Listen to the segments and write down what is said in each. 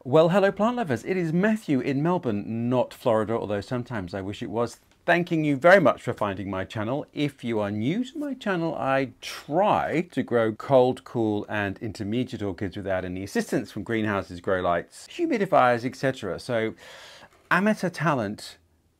Well, hello plant lovers. It is Matthew in Melbourne, not Florida, although sometimes I wish it was. Thanking you very much for finding my channel. If you are new to my channel, I try to grow cold, cool and intermediate orchids without any assistance from greenhouses, grow lights, humidifiers, etc. So amateur talent,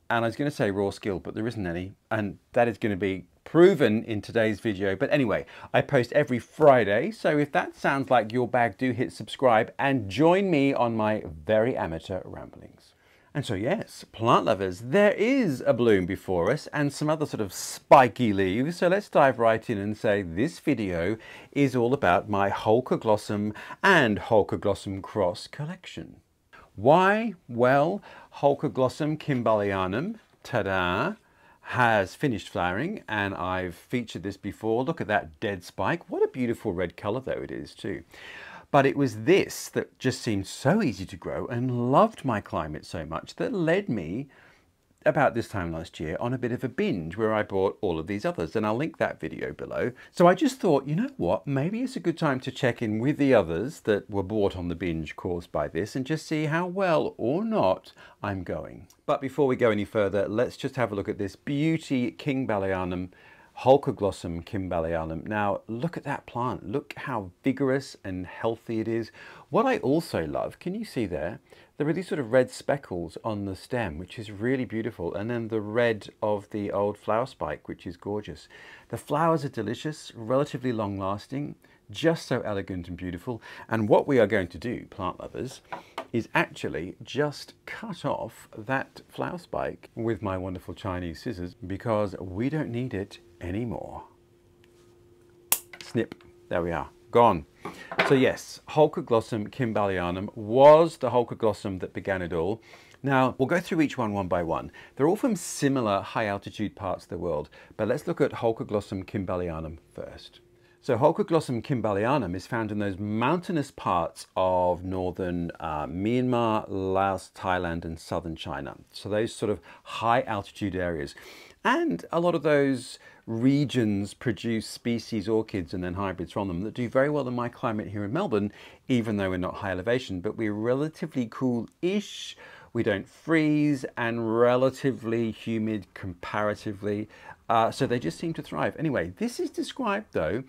and I was going to say raw skill, but there isn't any, and that is going to be proven in today's video. But anyway, I post every Friday, so if that sounds like your bag, do hit subscribe and join me on my very amateur ramblings. And so yes, plant lovers, there is a bloom before us and some other sort of spiky leaves. So let's dive right in and say this video is all about my Holcoglossum and Holcoglossum cross collection. Why? Well, Holcoglossum kimballianum, ta-da, has finished flowering, and I've featured this before. Look at that dead spike. What a beautiful red color though it is too. But it was this that just seemed so easy to grow and loved my climate so much that led me about this time last year on a bit of a binge where I bought all of these others, and I'll link that video below. So I just thought, you know what, maybe it's a good time to check in with the others that were bought on the binge caused by this and just see how well or not I'm going. But before we go any further, let's just have a look at this beauty kimballianum, Holcoglossum kimballianum. Now look at that plant, look how vigorous and healthy it is. What I also love, can you see there are these sort of red speckles on the stem, which is really beautiful, and then the red of the old flower spike, which is gorgeous. The flowers are delicious, relatively long lasting, just so elegant and beautiful. And what we are going to do, plant lovers, is actually just cut off that flower spike with my wonderful Chinese scissors because we don't need it anymore. Snip, there we are, gone. So yes, Holcoglossum kimballianum was the Holcoglossum that began it all. Now we'll go through each one by one. They're all from similar high altitude parts of the world, but let's look at Holcoglossum kimballianum first. So Holcoglossum kimballianum is found in those mountainous parts of northern Myanmar, Laos, Thailand and southern China. So those sort of high altitude areas. And a lot of those regions produce species orchids and then hybrids from them that do very well in my climate here in Melbourne, even though we're not high elevation, but we're relatively cool-ish. We don't freeze and relatively humid comparatively. So they just seem to thrive. Anyway, this is described though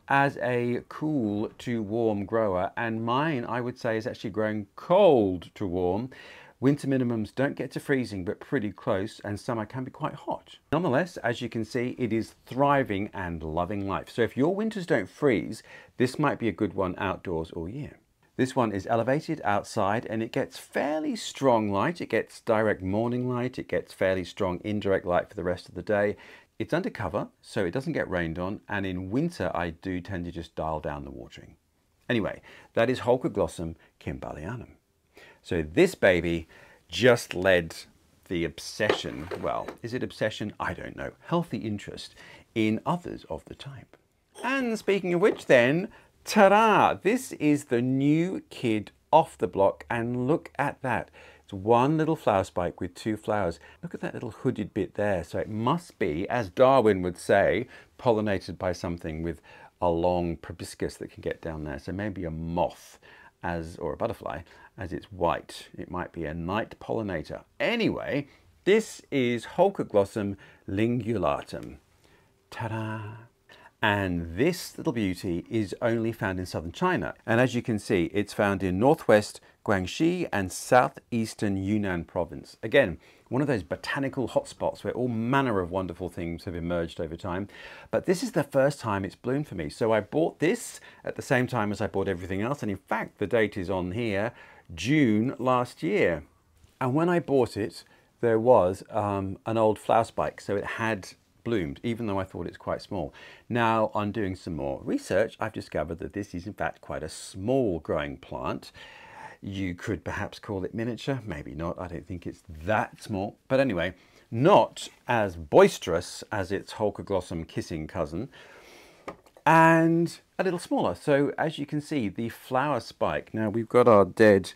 as a cool to warm grower, and mine I would say is actually growing cold to warm. Winter minimums don't get to freezing, but pretty close, and summer can be quite hot. Nonetheless, as you can see, it is thriving and loving life. So if your winters don't freeze, this might be a good one outdoors all year. This one is elevated outside and it gets fairly strong light. It gets direct morning light. It gets fairly strong indirect light for the rest of the day. It's undercover, so it doesn't get rained on. And in winter, I do tend to just dial down the watering. Anyway, that is Holcoglossum kimballianum. So this baby just led the obsession, well, is it obsession? I don't know. Healthy interest in others of the type. And speaking of which then, ta-da! This is the new kid off the block, and look at that. It's one little flower spike with two flowers. Look at that little hooded bit there. So it must be, as Darwin would say, pollinated by something with a long proboscis that can get down there. So maybe a moth or a butterfly, as it's white. It might be a night pollinator. Anyway, this is Holcoglossum lingulatum. Ta-da! And this little beauty is only found in southern China. And as you can see, it's found in northwest Guangxi and southeastern Yunnan province. Again, one of those botanical hotspots where all manner of wonderful things have emerged over time. But this is the first time it's bloomed for me. So I bought this at the same time as I bought everything else. And in fact, the date is on here, June last year. And when I bought it, there was an old flower spike. So it had bloomed, even though I thought it's quite small. Now, on doing some more research, I've discovered that this is in fact quite a small growing plant. You could perhaps call it miniature, maybe not. I don't think it's that small. But anyway, not as boisterous as its Holcoglossum kissing cousin, and a little smaller. So as you can see, the flower spike, now we've got our dead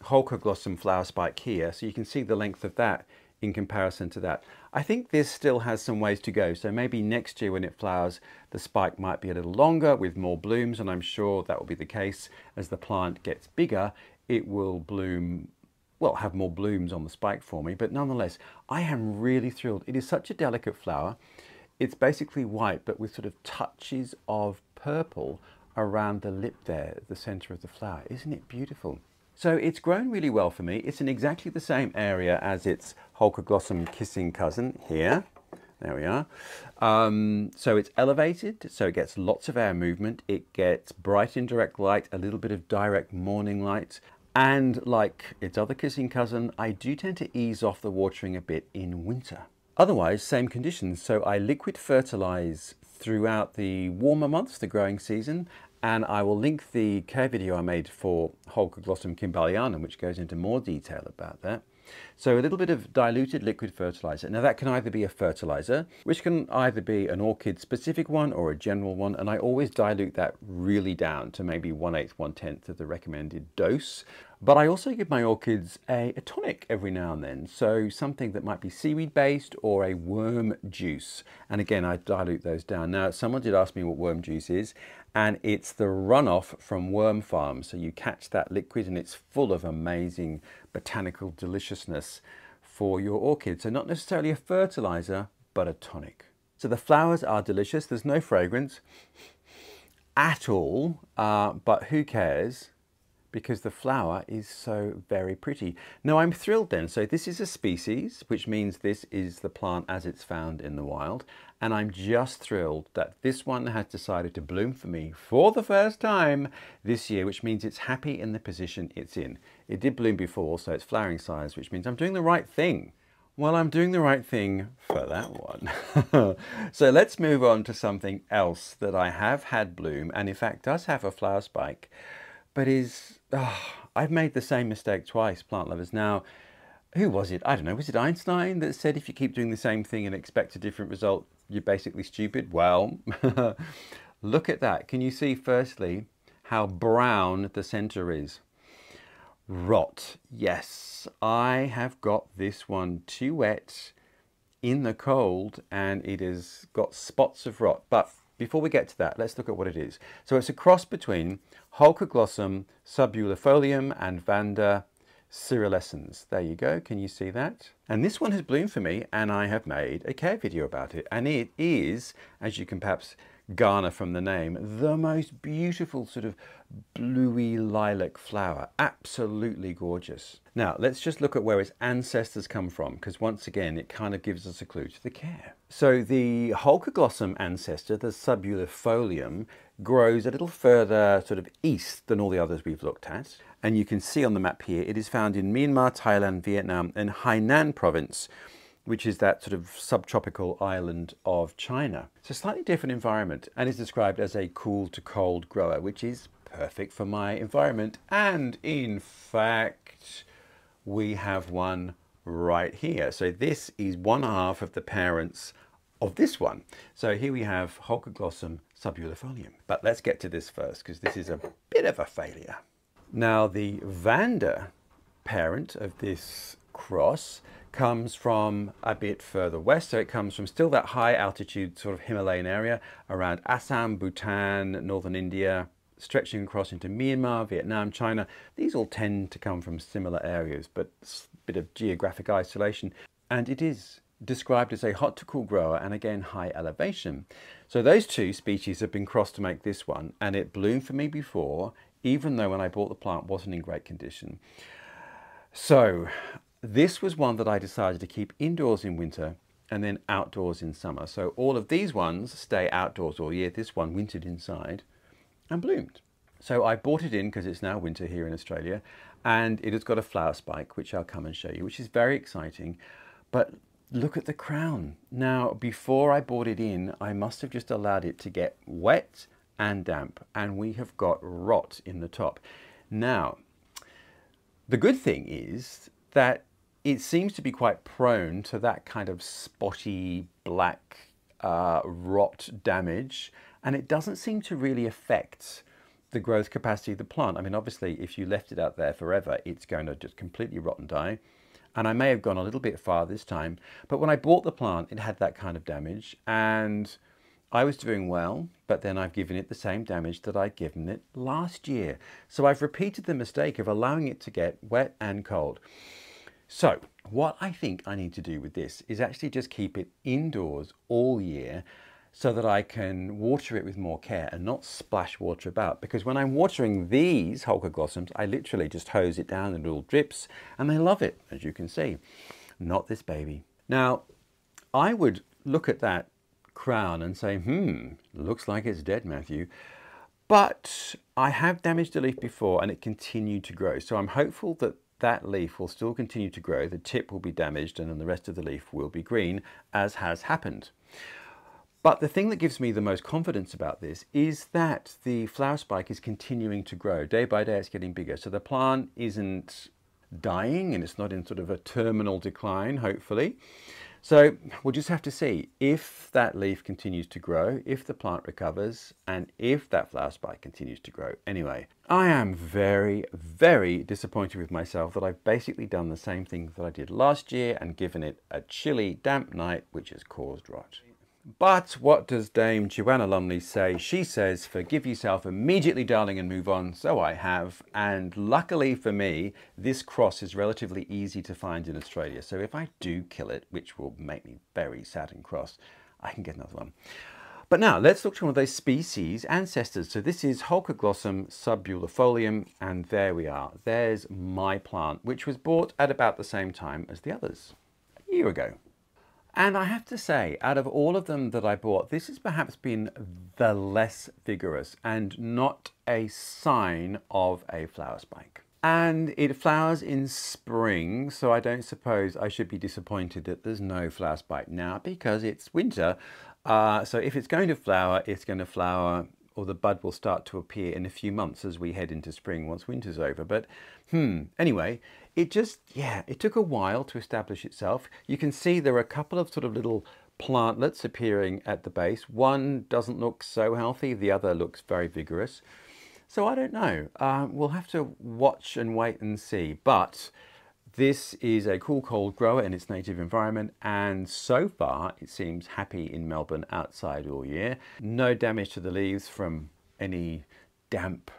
Holcoglossum flower spike here, so you can see the length of that in comparison to that. I think this still has some ways to go, so maybe next year when it flowers, the spike might be a little longer with more blooms, and I'm sure that will be the case as the plant gets bigger it will bloom, well, have more blooms on the spike for me, but nonetheless, I am really thrilled. It is such a delicate flower. It's basically white, but with sort of touches of purple around the lip there, at the center of the flower. Isn't it beautiful? So it's grown really well for me. It's in exactly the same area as its Holcoglossum kissing cousin here. There we are. So it's elevated, so it gets lots of air movement. It gets bright indirect light, a little bit of direct morning light. And like its other kissing cousin, I do tend to ease off the watering a bit in winter. Otherwise, same conditions. So I liquid fertilize throughout the warmer months, the growing season, and I will link the care video I made for Holcoglossum kimballianum, which goes into more detail about that. So a little bit of diluted liquid fertilizer. Now that can either be a fertilizer, which can either be an orchid specific one or a general one, and I always dilute that really down to maybe 1/8, 1/10 of the recommended dose. But I also give my orchids a tonic every now and then, so something that might be seaweed based or a worm juice. And again, I dilute those down. Now, someone did ask me what worm juice is, and it's the runoff from worm farms. So you catch that liquid and it's full of amazing botanical deliciousness for your orchid. So not necessarily a fertilizer, but a tonic. So the flowers are delicious. There's no fragrance at all, but who cares? Because the flower is so very pretty. Now I'm thrilled then. So this is a species, which means this is the plant as it's found in the wild. And I'm just thrilled that this one has decided to bloom for me for the first time this year, which means it's happy in the position it's in. It did bloom before, so it's flowering size, which means I'm doing the right thing. Well, I'm doing the right thing for that one. So let's move on to something else that I have had bloom, and in fact does have a flower spike, but I've made the same mistake twice, plant lovers. Now, who was it? I don't know. Was it Einstein that said if you keep doing the same thing and expect a different result, you're basically stupid? Well, look at that. Can you see firstly how brown the center is? Rot. Yes, I have got this one too wet in the cold and it has got spots of rot. But before we get to that, let's look at what it is. So it's a cross between Holcoglossum subulifolium and Vanda coerulescens. There you go. Can you see that? And this one has bloomed for me and I have made a care video about it. And it is, as you can perhaps garner from the name, the most beautiful sort of bluey lilac flower. Absolutely gorgeous. Now let's just look at where its ancestors come from, because once again it kind of gives us a clue to the care. So the Holcoglossum ancestor, the subulifolium, grows a little further sort of east than all the others we've looked at. And you can see on the map here, it is found in Myanmar, Thailand, Vietnam and Hainan province, which is that sort of subtropical island of China. It's a slightly different environment and is described as a cool to cold grower, which is perfect for my environment. And in fact, we have one right here. So this is one half of the parents of this one. So here we have Holcoglossum subulifolium. But let's get to this first, because this is a bit of a failure. Now the Vanda parent of this cross comes from a bit further west. So it comes from still that high altitude sort of Himalayan area around Assam, Bhutan, northern India, stretching across into Myanmar, Vietnam, China. These all tend to come from similar areas, but a bit of geographic isolation. And it is described as a hot to cool grower and again high elevation. So those two species have been crossed to make this one, and it bloomed for me before, even though when I bought the plant wasn't in great condition. So this was one that I decided to keep indoors in winter and then outdoors in summer. So all of these ones stay outdoors all year. This one wintered inside and bloomed. So I bought it in because it's now winter here in Australia, and it has got a flower spike, which I'll come and show you, which is very exciting. But look at the crown. Now, before I bought it in, I must have just allowed it to get wet and damp, and we have got rot in the top. Now, the good thing is that it seems to be quite prone to that kind of spotty black rot damage, and it doesn't seem to really affect the growth capacity of the plant. I mean, obviously, if you left it out there forever, it's going to just completely rot and die. And I may have gone a little bit far this time, but when I bought the plant, it had that kind of damage, and I was doing well, but then I've given it the same damage that I'd given it last year. So I've repeated the mistake of allowing it to get wet and cold. So what I think I need to do with this is actually just keep it indoors all year so that I can water it with more care and not splash water about. Because when I'm watering these holcoglossums, I literally just hose it down in little drips and they love it, as you can see. Not this baby. Now, I would look at that crown and say, looks like it's dead, Matthew. But I have damaged a leaf before and it continued to grow. So I'm hopeful that that leaf will still continue to grow. The tip will be damaged and then the rest of the leaf will be green, as has happened. But the thing that gives me the most confidence about this is that the flower spike is continuing to grow. Day by day it's getting bigger. So the plant isn't dying and it's not in sort of a terminal decline, hopefully. So we'll just have to see if that leaf continues to grow, if the plant recovers, and if that flower spike continues to grow. Anyway, I am very, very disappointed with myself that I've basically done the same thing that I did last year and given it a chilly, damp night, which has caused rot. But what does Dame Joanna Lumley say? She says, forgive yourself immediately, darling, and move on. So I have. And luckily for me, this cross is relatively easy to find in Australia. So if I do kill it, which will make me very sad and cross, I can get another one. But now let's look at one of those species ancestors. So this is Holcoglossum subulifolium. And there we are. There's my plant, which was bought at about the same time as the others, a year ago. And I have to say, out of all of them that I bought, this has perhaps been the less vigorous and not a sign of a flower spike. And it flowers in spring, so I don't suppose I should be disappointed that there's no flower spike now because it's winter. So if it's going to flower, or the bud will start to appear in a few months as we head into spring once winter's over. But anyway, it took a while to establish itself. You can see there are a couple of sort of little plantlets appearing at the base. One doesn't look so healthy, the other looks very vigorous. So I don't know, we'll have to watch and wait and see. But this is a cool cold grower in its native environment, and so far it seems happy in Melbourne outside all year. No damage to the leaves from any damp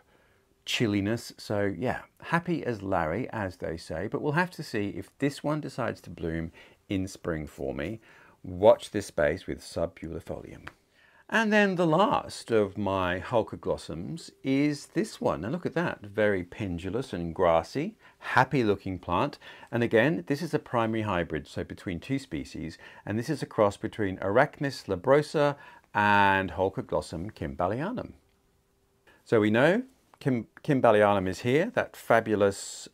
chilliness. So yeah, happy as Larry, as they say. But we'll have to see if this one decides to bloom in spring for me. Watch this space with subulifolium. And then the last of my holcoglossums is this one. Now look at that, very pendulous and grassy, happy looking plant. And again, this is a primary hybrid, so between two species. And this is a cross between Arachnis labrosa and Holcoglossum kimballianum. So we know kimballianum is here, that fabulous,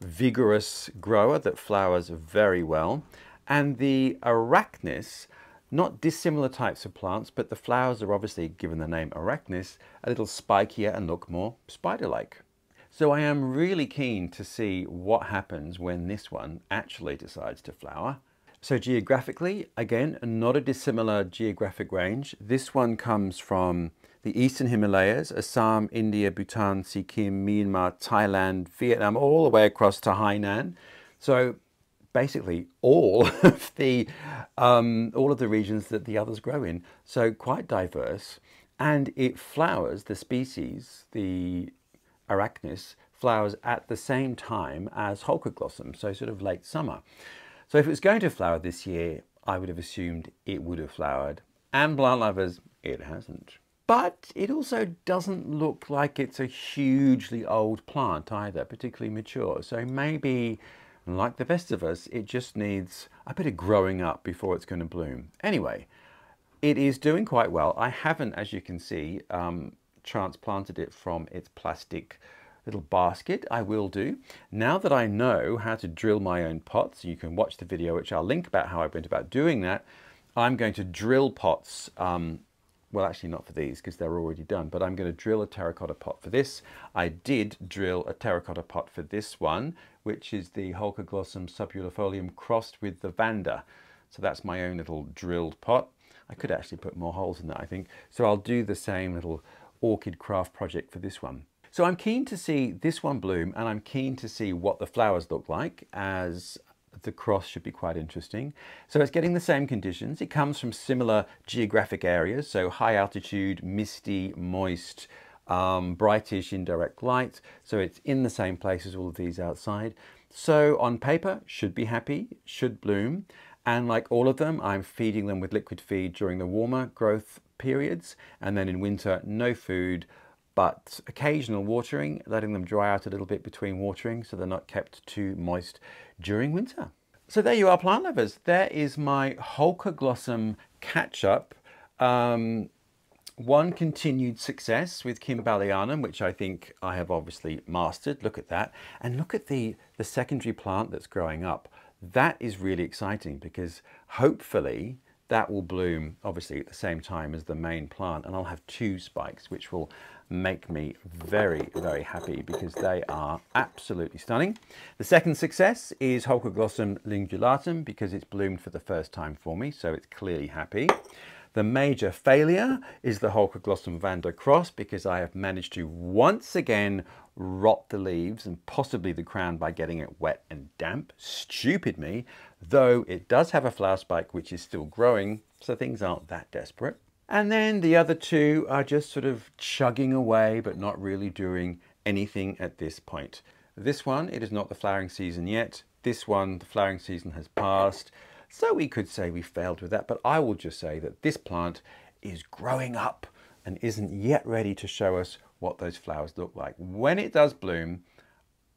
vigorous grower that flowers very well. And the Arachnis, not dissimilar types of plants, but the flowers are obviously, given the name Arachnis, a little spikier and look more spider-like. So I am really keen to see what happens when this one actually decides to flower. So geographically, again, not a dissimilar geographic range. This one comes from the Eastern Himalayas, Assam, India, Bhutan, Sikkim, Myanmar, Thailand, Vietnam, all the way across to Hainan. So basically all of the regions that the others grow in. So quite diverse, and it flowers, the species, the Arachnis, flowers at the same time as Holcoglossum, so sort of late summer. So if it was going to flower this year, I would have assumed it would have flowered. And plant lovers, it hasn't. But it also doesn't look like it's a hugely old plant either, particularly mature. So maybe, like the rest of us, it just needs a bit of growing up before it's going to bloom. Anyway, it is doing quite well. I haven't, as you can see, transplanted it from its plastic little basket. I will do. Now that I know how to drill my own pots, you can watch the video, which I'll link about how I went about doing that. I'm going to drill pots. Well, actually not for these because they're already done, but I'm going to drill a terracotta pot for this. I did drill a terracotta pot for this one, which is the Holcoglossum subulifolium crossed with the Vanda. So that's my own little drilled pot. I could actually put more holes in that, I think. So I'll do the same little orchid craft project for this one. So I'm keen to see this one bloom, and I'm keen to see what the flowers look like as the cross should be quite interesting. So it's getting the same conditions. It comes from similar geographic areas, so high altitude, misty, moist, brightish indirect light. So it's in the same place as all of these outside. So on paper, should be happy, should bloom. And like all of them, I'm feeding them with liquid feed during the warmer growth periods. And then in winter, no food, but occasional watering, letting them dry out a little bit between watering so they're not kept too moist during winter. So there you are, plant lovers. There is my Holcoglossum catch-up. One continued success with kimballianum, which I think I have obviously mastered. Look at that. And look at the secondary plant that's growing up. That is really exciting because hopefully that will bloom obviously at the same time as the main plant, and I'll have 2 spikes, which will make me very, very happy because they are absolutely stunning. The second success is Holcoglossum lingulatum because it's bloomed for the first time for me, so it's clearly happy. The major failure is the Holcoglossum Vanda cross because I have managed to once again rot the leaves and possibly the crown by getting it wet and damp. Stupid me, though it does have a flower spike which is still growing, so things aren't that desperate. And then the other 2 are just sort of chugging away but not really doing anything at this point. This one, it is not the flowering season yet. This one, the flowering season has passed. So we could say we failed with that, but I will just say that this plant is growing up and isn't yet ready to show us what those flowers look like. When it does bloom,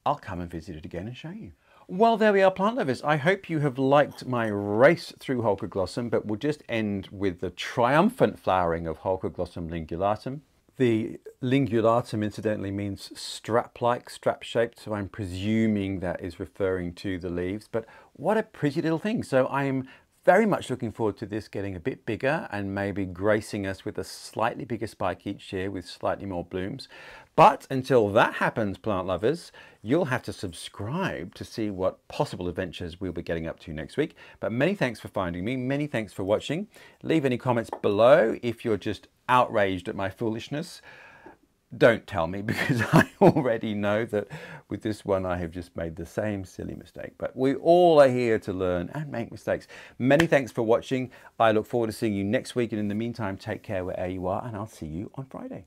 I'll come and visit it again and show you. Well, there we are, plant lovers. I hope you have liked my race through Holcoglossum, but we'll just end with the triumphant flowering of Holcoglossum lingulatum. The lingulatum, incidentally, means strap-like, strap-shaped, so I'm presuming that is referring to the leaves. But what a pretty little thing. So I'm very much looking forward to this getting a bit bigger and maybe gracing us with a slightly bigger spike each year with slightly more blooms. But until that happens, plant lovers, you'll have to subscribe to see what possible adventures we'll be getting up to next week. But many thanks for finding me. Many thanks for watching. Leave any comments below if you're just outraged at my foolishness. Don't tell me because I already know that with this one I have just made the same silly mistake. But we all are here to learn and make mistakes. Many thanks for watching. I look forward to seeing you next week, and in the meantime, take care wherever you are, and I'll see you on Friday.